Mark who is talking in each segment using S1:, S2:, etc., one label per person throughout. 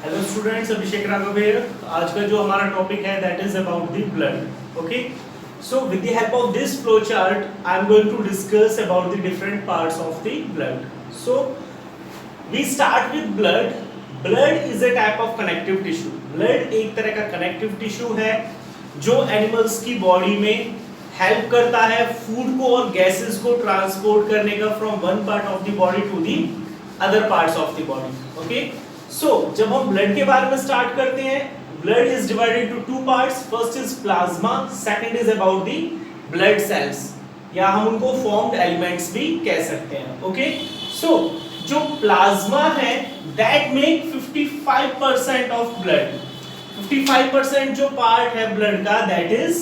S1: Hello students, Abhishek Raghav here। आज का जो हमारा टॉपिक है that is about the blood. Okay, so with the help of this flow chart I am going to discuss about the different parts of the blood. So we start with blood. Blood is a type of connective tissue. Blood एक तरह का connective tissue है जो animals की body में help करता है food को और गैसेस को ट्रांसपोर्ट करने का from one part of the body to the other parts of the body. Okay, so जब हम ब्लड के बारे में स्टार्ट करते हैं, blood is divided to two parts. First is plasma, second is about the blood cells, या हम उनको फॉर्म्ड एलिमेंट्स भी कह सकते हैं। ओके, सो जो प्लाज्मा है दैट मेक 55% ऑफ ब्लड। 55% जो पार्ट है ब्लड का दैट इज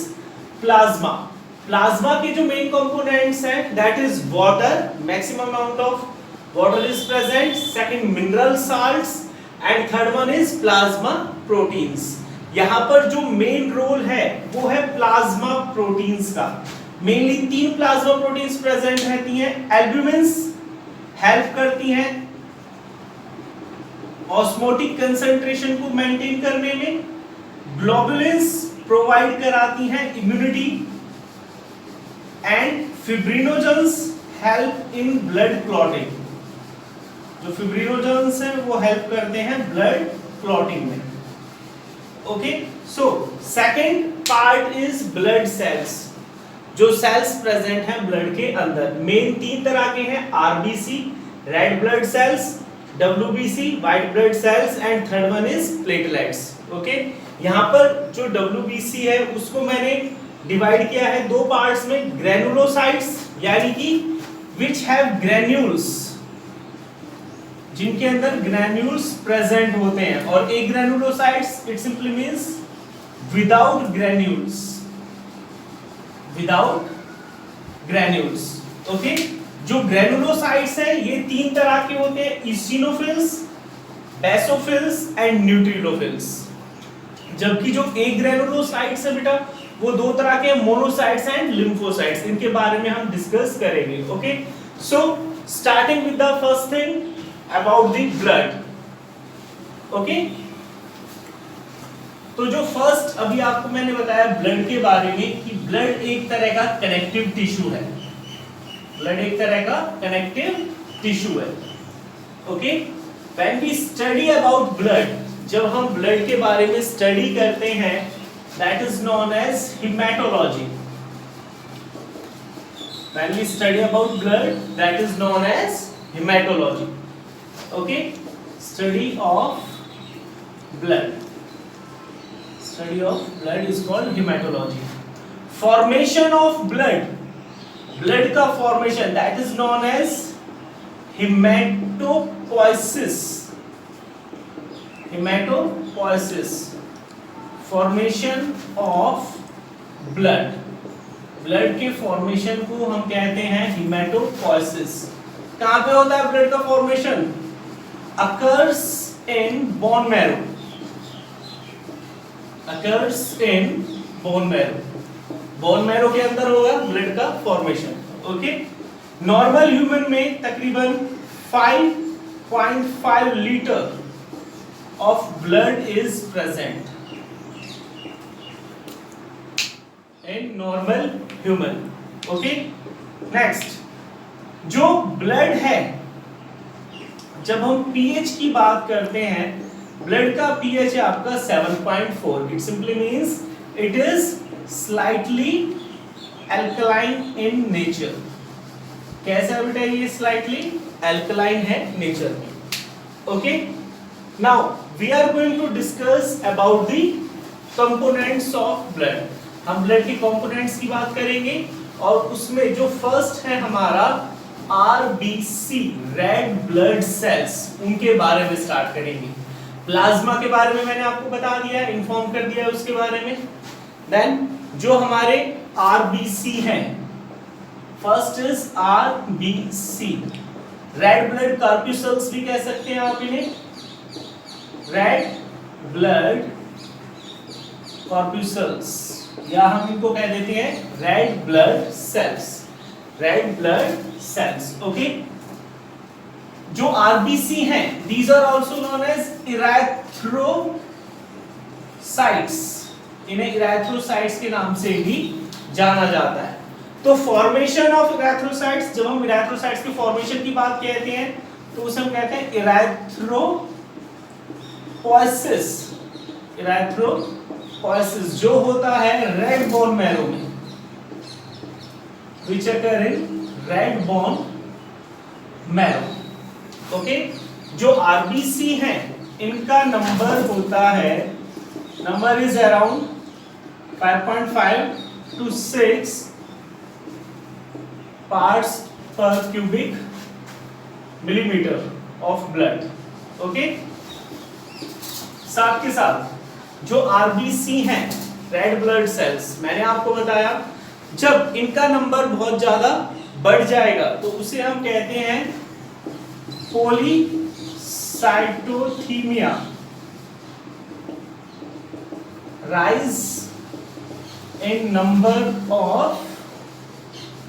S1: प्लाज्मा। प्लाज्मा के जो मेन कंपोनेंट्स हैं that is water, maximum amount of water is present, second mineral salts and third one is plasma proteins। यहाँ पर जो मेन रोल है वो है प्लाज्मा प्रोटीन्स का। मेनली तीन प्लाज्मा प्रोटीन्स प्रेजेंट रहती हैं। एल्ब्यूमिन्स हेल्प करती हैं ऑस्मोटिक कंसंट्रेशन को मेंटेन करने में, ग्लोबुलिन्स प्रोवाइड कराती हैं immunity, and fibrinogens help in blood clotting. जो फिब्रिनोजेंस हैं वो हेल्प करते हैं ब्लड क्लॉटिंग में। Okay, so second part is blood cells. जो सेल्स प्रेजेंट हैं ब्लड के अंदर मेन तीन तरह के हैं, RBC red blood cells, WBC white blood cells and third one is platelets. Okay, यहाँ पर जो डब्ल्यूबीसी है उसको मैंने डिवाइड किया है दो पार्ट्स में, ग्रेनुलोसाइट्स यानी कि विच हैव ग्रेन्यूल्स, जिनके अंदर ग्रैन्यूल्स प्रेजेंट होते हैं, और एक granulocytes it simply means without granules, without granules. Okay, जो ग्रैनुलोसाइट्स हैं ये तीन तरह के होते हैं, ईसिनोफिल्स, बेसोफिल्स एंड न्यूट्रिलोफिल्स। जबकि जो एक ग्रैनुलोसाइट्स है बेटा वो दो तरह के, मोनोसाइट्स एंड लिम्फोसाइट्स। इनके बारे में हम डिस्कस करेंगे। Okay, so starting with the first thing about the blood। Okay, तो जो फर्स्ट अभी आपको मैंने बताया ब्लड के बारे में कि ब्लड एक तरह का कनेक्टिव टिश्यू है। ब्लड एक तरह का कनेक्टिव टिश्यू है। Okay, when we study about blood, जब हम ब्लड के बारे में स्टडी करते हैं that is known as haematology. When we study about blood that is known as haematology. Okay, study of blood, study of blood is called hematology। formation of blood, blood का formation that is known as hematopoiesis। hematopoiesis, formation of blood, blood के formation को हम कहते हैं hematopoiesis। कहाँ पे होता है ब्लड का formation? occurs in bone marrow, occurs in bone marrow। bone marrow के अंदर होगा ब्लड का फॉर्मेशन। ओके, नॉर्मल ह्यूमन में तकरीबन 5.5 litre of blood is present in normal human. Okay, next जो ब्लड है, जब हम पीएच की बात करते हैं, ब्लड का पीएच है आपका 7.4। It simply means it is slightly alkaline in nature. कैसा बेटा ये स्लाइटली अल्कलाइन है नेचर में। Okay, now we are going to discuss about the components of blood. हम ब्लड के कंपोनेंट्स की बात करेंगे और उसमें जो फर्स्ट है हमारा आरबीसी रेड ब्लड सेल्स, उनके बारे में स्टार्ट करेंगे। प्लाज्मा के बारे में मैंने आपको बता दिया है, इन्फॉर्म कर दिया है उसके बारे में। देन जो हमारे आरबीसी हैं, first is RBC red blood corpuscles भी कह सकते हैं आप इन्हें, रेड ब्लड कॉर्पस्कल्स, या हम इनको कह देते हैं red blood cells, red blood cells. Okay, जो आरबीसी हैं these are also known as erythrocytes, इन्हें इरेथ्रोसाइट्स के नाम से भी जाना जाता है। तो फॉर्मेशन ऑफ इरेथ्रोसाइट्स, जब हम इरेथ्रोसाइट्स की फॉर्मेशन की बात कहते हैं तो उसे हम कहते हैं इरेथ्रोपोएसिस। इरेथ्रोपोएसिस जो होता है रेड बोन मैरो में, which occur in red bone marrow. Okay, जो आरबीसी हैं इनका नंबर होता है, number is around 5.5 to 6 parts per cubic millimeter of blood. Okay, साथ के साथ जो आरबीसी हैं रेड ब्लड सेल्स, मैंने आपको बताया जब इनका नंबर बहुत ज्यादा बढ़ जाएगा तो उसे हम कहते हैं polycythemia, rise in number of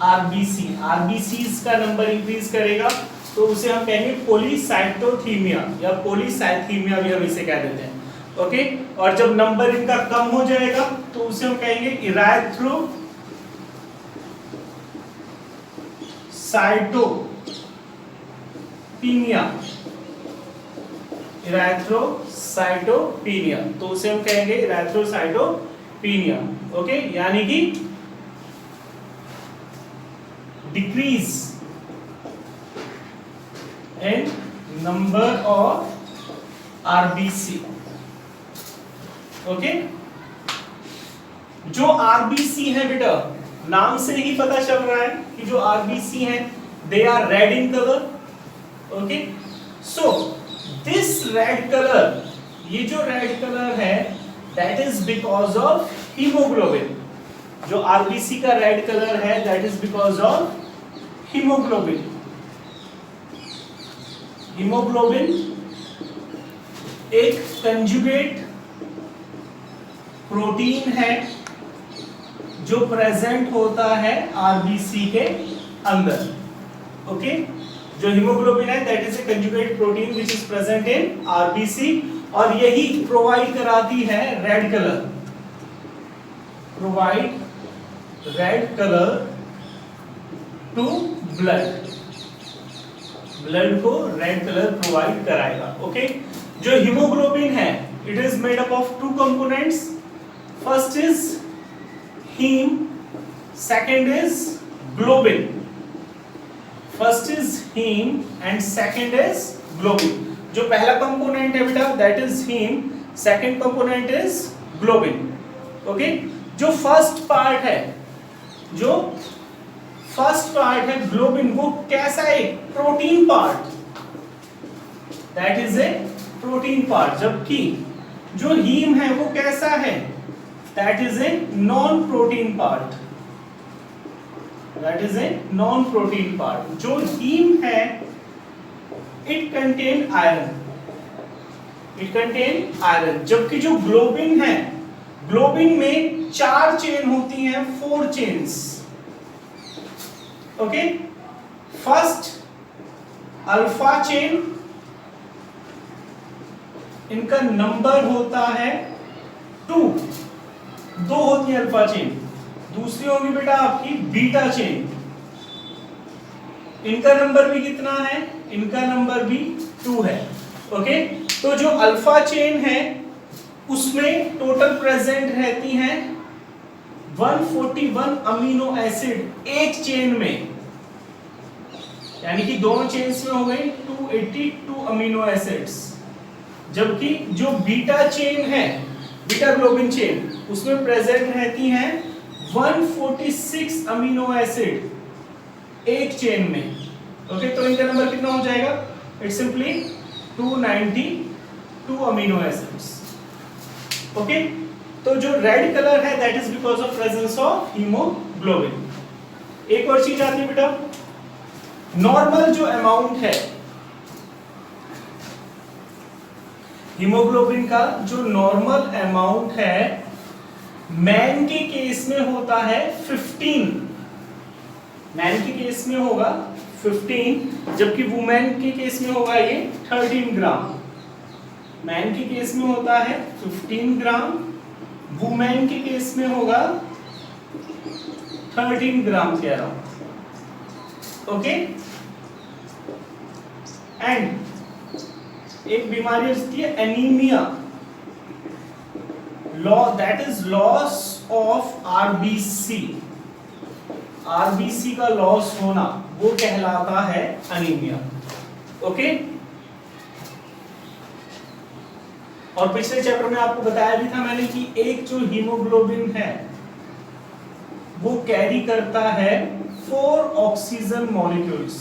S1: RBC. RBCs का नंबर इंक्रीज करेगा तो उसे हम कहेंगे पॉलीसाइटोथीमिया या पॉलीसाइथीमिया भी हम इसे कह देते हैं। ओके, और जब नंबर इनका कम हो जाएगा तो उसे हम कहेंगे इरेथ्रोसाइटोपिनिया, इरेथ्रोसाइटोपिनिया, तो उसे हम कहेंगे इरेथ्रोसाइटोपिनिया। ओके, यानी कि decrease in number of RBC. Okay, जो आरबीसी है बेटा नाम से ही पता चल रहा है कि जो आरबीसी हैं they are red in colour. Okay, so this red colour, ये जो रेड कलर है that is because of haemoglobin. जो आरबीसी का रेड कलर है that is because of haemoglobin. Haemoglobin एक कंजुगेट प्रोटीन है जो प्रेजेंट होता है आरबीसी के अंदर। ओके, जो हीमोग्लोबिन है that is a conjugate protein which is present in RBC और यही प्रोवाइड कराती है red colour, provide red colour to blood. Blood को रेड कलर प्रोवाइड कराएगा। ओके, जो हीमोग्लोबिन है it is made up of two components, first is heme, second is globin. First is heme and second is globin. जो पहला component है बेटा that is heme, second component is globin. Okay? जो first part है globin, वो कैसा है? Protein part, that is a protein part. जबकि जो हीम है वो कैसा है? That is a non-protein part. That is a non-protein part. जो हीम है, it contain iron. It contain iron. जबकि जो ग्लोबिन है, ग्लोबिन में 4 चेन होती हैं, 4 chains. Okay, first alpha chain, इनका नंबर होता है 2, 2 होती है अल्फा चेन। दूसरी होगी बेटा आपकी बीटा चेन, इनका नंबर भी कितना है? इनका नंबर भी 2 है। ओके, तो जो अल्फा चेन है उसमें टोटल प्रेजेंट रहती हैं 141 अमीनो एसिड एक चेन में, यानी कि दोनों चेन्स में हो गई 282 अमीनो एसिड्स। जबकि जो बीटा चेन है, बीटा ग्लोबिन चेन, उसमें प्रेजेंट रहती हैं 146 अमीनो एसिड एक चेन में। ओके, तो इनका नंबर कितना हो जाएगा? It's simply 292 amino acids. Okay, तो जो रेड कलर है that is because of presence of haemoglobin. एक और चीज आती है बेटा, नॉर्मल जो अमाउंट है हीमोग्लोबिन का, जो नॉर्मल अमाउंट है मैन के केस में होता है 15, मैन के केस में होगा 15, जबकि वुमेन के केस में होगा ये 13 ग्राम। मैन के केस में होता है 15 ग्राम, वुमेन के केस में होगा 13 ग्राम के अराउंड। ओके, एंड एक बीमारी होती है anaemia, that is loss of RBC. RBC का लॉस होना वो कहलाता है एनीमिया। ओके, और पिछले चैप्टर में आपको बताया भी था मैंने कि एक जो हीमोग्लोबिन है वो कैरी करता है 4 oxygen molecules,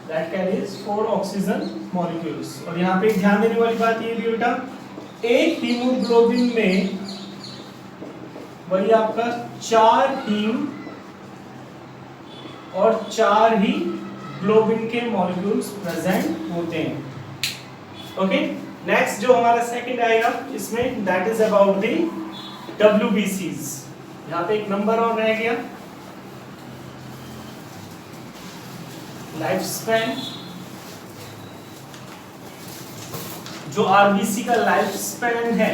S1: that carries 4 oxygen molecules. और यहाँ पे ध्यान देने वाली बात ये भी बेटा, एक हीमोग्लोबिन में वही आपका 4 हीम और 4 ही ग्लोबिन के मॉलिक्यूल्स प्रेजेंट होते हैं। ओके, नेक्स्ट जो हमारा सेकंड आएगा इसमें, that is about the WBCs। यहाँ पे एक नंबर और रह गया, लाइफ स्पैन। जो आरबीसी का लाइफ स्पैन है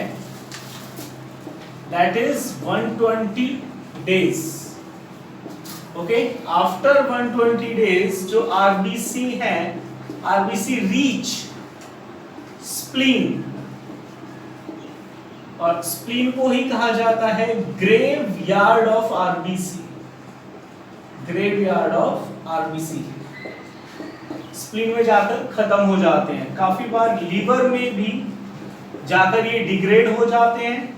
S1: that is 120 days. Okay, after 120 days जो आरबीसी है, आरबीसी रीच स्प्लीन, और स्प्लीन को ही कहा जाता है graveyard of RBC. Graveyard of RBC spleen में जाकर खत्म हो जाते हैं। काफी बार लीवर में भी जाकर ये डिग्रेड हो जाते हैं।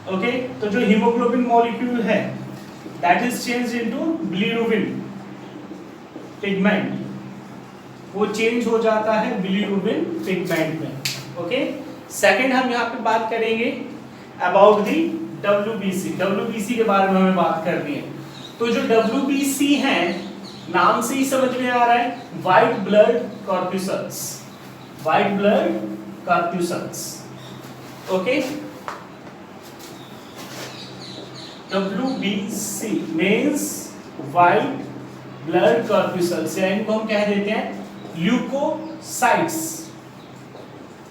S1: ओके, तो जो हीमोग्लोबिन मॉलिक्यूल है that is changed into bilirubin pigment, वो चेंज हो जाता है बिलीरुबिन पिगमेंट में। ओके, सेकंड हम यहाँ पे बात करेंगे अबाउट दी WBC। WBC के बारे में हमें बात करनी है। तो जो WBC है, नाम से ही समझ में आ रहा है, white blood corpuscles. White blood corpuscles. Okay, WBC means white blood corpuscles, या इनको हम कह देते हैं ल्यूकोसाइट्स।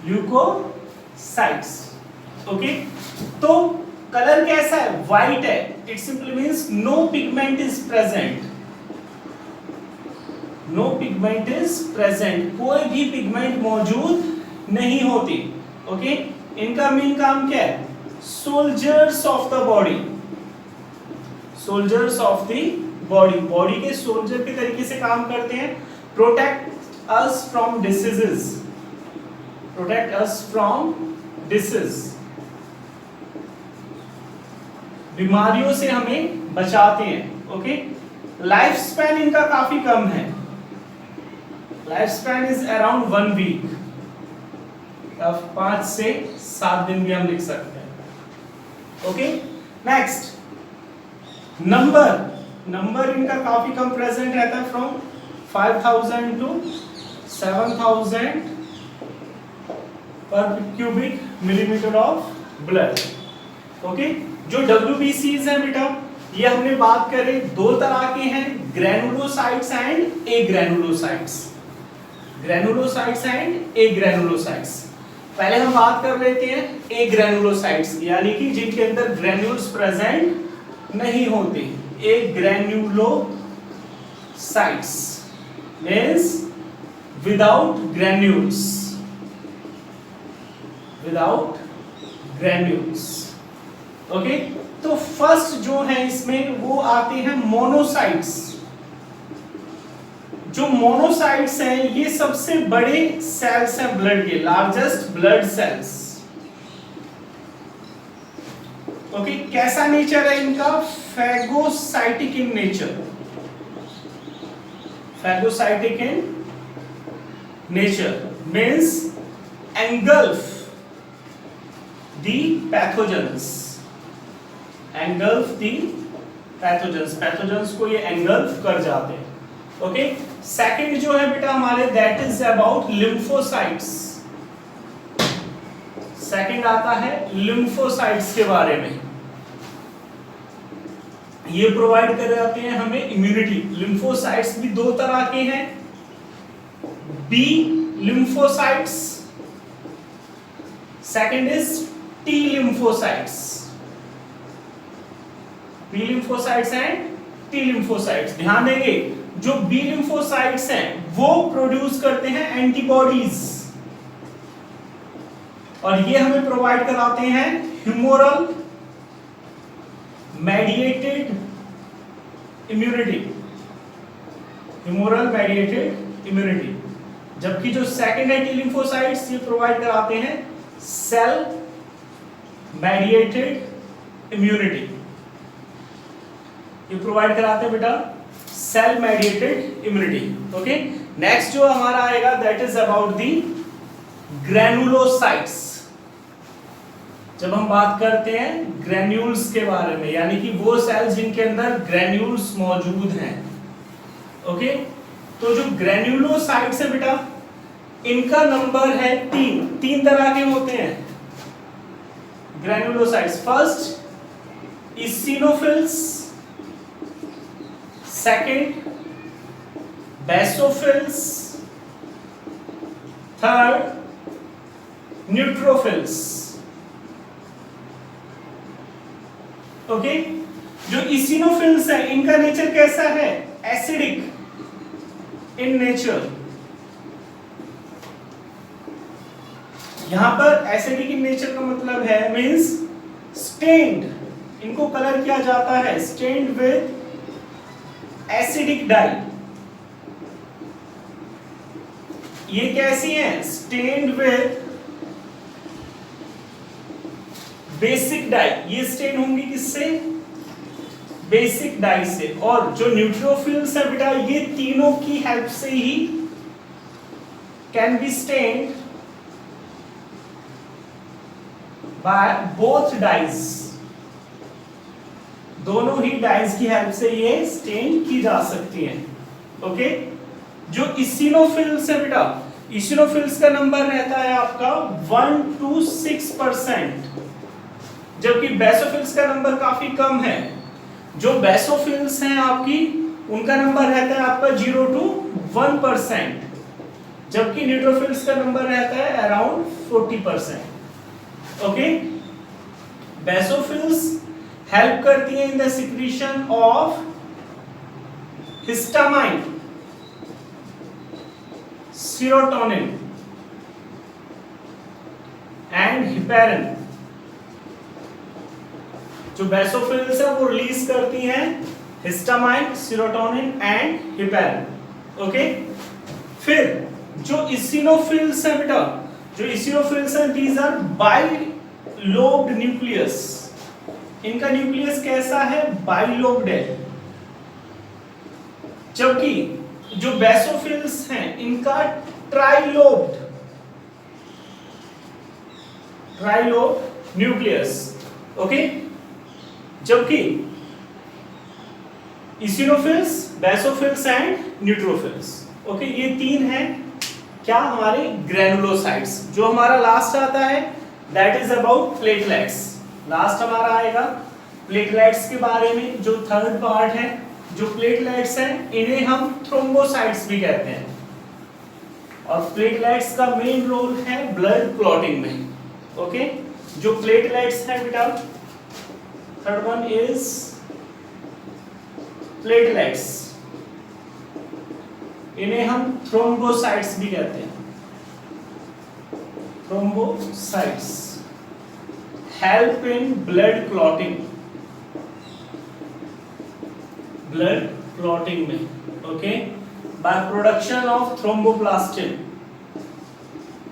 S1: ल्यूकोसाइट्स। ओके, तो कलर कैसा है? व्हाइट है। It simply means no pigment is present. No pigment is present, कोई भी पिगमेंट मौजूद नहीं होती। ओके, इनका मेन काम क्या है? Soldiers of the body. Soldiers of the body, body के सोल्जर के तरीके से काम करते हैं। Protect us from diseases, protect us from disease, बीमारियों से हमें बचाते हैं। ओके, लाइफ स्पैन इनका काफी कम है। Life span is around 1 week, 5 से 7 दिन भी हम लिख सकते हैं। ओके, नेक्स्ट नंबर इनका काफी कम प्रेजेंट रहता है, फ्रॉम 5000 टू 7000 पर cubic millimetre of blood. Okay, जो WBCs हैं बेटा, ये हमने बात करें 2 तरह के हैं, granulocytes and agranulocytes. Granulocytes and agranulocytes. पहले हम बात कर लेते हैं एग्रैनुलोसाइट्स, यानी कि जिनके अंदर ग्रैन्यूल्स प्रेजेंट नहीं होते। Agranulocytes means without granules, without granules. Okay, तो फर्स्ट जो है इसमें वो आते हैं मोनोसाइट्स। जो मोनोसाइट्स हैं ये सबसे बड़े सेल्स हैं ब्लड के, लार्जेस्ट ब्लड सेल्स। ओके, कैसा नेचर है इनका? Phagocytic in nature. Phagocytic in nature means engulf the pathogens, engulf the pathogens, pathogens को ये engulf कर जाते हैं। ओके, सेकंड जो है बेटा हमारे, that is about lymphocytes। Second आता है lymphocytes के बारे में। ये प्रोवाइड कर जाते हैं हमें इम्यूनिटी। लिम्फोसाइट्स भी दो तरह के हैं, B lymphocytes, second is T lymphocytes. B lymphocytes and T lymphocytes. ध्यान देंगे जो बी लिम्फोसाइट्स हैं वो प्रोड्यूस करते हैं एंटीबॉडीज, और ये हमें प्रोवाइड कराते हैं humoral mediated immunity, humoral mediated immunity. जबकि जो सेकंड है टी लिम्फोसाइट्स, ये प्रोवाइड कराते हैं सेल मेडिएटेड इम्यूनिटी। ये प्रोवाइड कराते हैं बेटा cell mediated immunity. Okay, next जो हमारा आएगा that is about the granulocytes. जब हम बात करते हैं ग्रैन्यूल्स के बारे में, यानी कि वो सेल्स जिनके अंदर ग्रैन्यूल्स मौजूद हैं। ओके, तो जो ग्रैन्युलोसाइट्स है बेटा, इनका नंबर है तीन तरह के होते हैं granulocytes. First इसिनोफिल्स, second basophils, third neutrophils. Okay, जो इसिनोफिल्स है इनका नेचर कैसा है? Acidic in nature. यहां पर एसिडिक इन नेचर का मतलब है मींस स्टेन्ड, इनको कलर किया जाता है स्टेन्ड विद एसिडिक डाई। ये कैसी हैं? Stained with basic dye. ये स्टेन होंगी किससे? बेसिक डाई से। और जो न्यूट्रोफिल्स है बेटा, ये तीनों की हेल्प से ही can be stained by both dyes. दोनों ही डाइज की हेल्प से ये स्टेन की जा सकती हैं। ओके, जो इसिनोफिल्स है बेटा, इसिनोफिल्स का नंबर रहता है आपका 1 to 6%, जबकि बेसोफिल्स का नंबर काफी कम है। जो बेसोफिल्स हैं आपकी, उनका नंबर रहता है आपका 0 to 1%, जबकि न्यूट्रोफिल्स का नंबर रहता है अराउंड 40%। ओके, बेसोफिल्स हेल्प करती है in the secretion of histamine, serotonin and heparin. जो बेसोफिल्स है वो रिलीज करती हैं histamine, serotonin and heparin. Okay, फिर जो इसिनोफिल्स है बेटा, जो इसिनोफिल्स है दीज आर बाइलोब्ड न्यूक्लियस। इनका न्यूक्लियस कैसा है? बाइलोब्ड है। जबकि जो बेसोफिल्स हैं इनका ट्राइलोब्ड न्यूक्लियस। ओके, जबकि इसिनोफिल्स, बेसोफिल्स एंड न्यूट्रोफिल्स। ओके, ये तीन हैं क्या हमारे ग्रैनुलोसाइट्स। जो हमारा लास्ट आता है that is about platelets. Last हमारा आएगा प्लेटलेट्स के बारे में, जो थर्ड पार्ट है। जो प्लेटलेट्स हैं इन्हें हम थ्रोम्बोसाइट्स भी कहते हैं, और प्लेटलेट्स का मेन रोल है ब्लड क्लॉटिंग में। ओके, जो प्लेटलेट्स हैं बेटा, थर्ड वन इज प्लेटलेट्स, इन्हें हम थ्रोम्बोसाइट्स भी कहते हैं। Thrombocytes help in blood clotting में। Okay, by production of thromboplastin,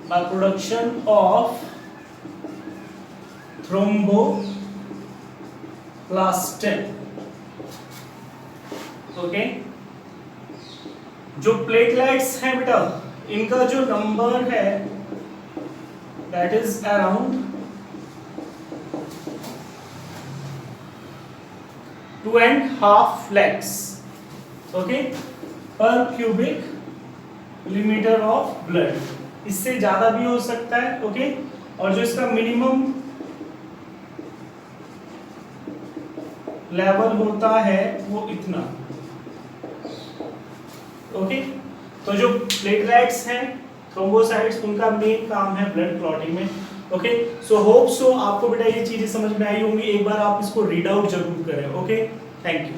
S1: by production of thromboplastin. Okay, जो प्लेटलेट्स हैं बेटा, इनका जो नंबर है that is around 2.5 lakhs, okay, per cubic millimetre of blood. इससे ज्यादा भी हो सकता है। ओके, और जो इसका मिनिमम लेवल होता है वो इतना। ओके, तो जो प्लेटलेट्स हैं, थ्रोम्बोसाइट्स, उनका मेन काम है ब्लड क्लॉटिंग में। ओके, सो होप सो आपको बेटा ये चीजें समझ में आई होंगी। एक बार आप इसको रीड आउट जरूर करें। Okay, thank you.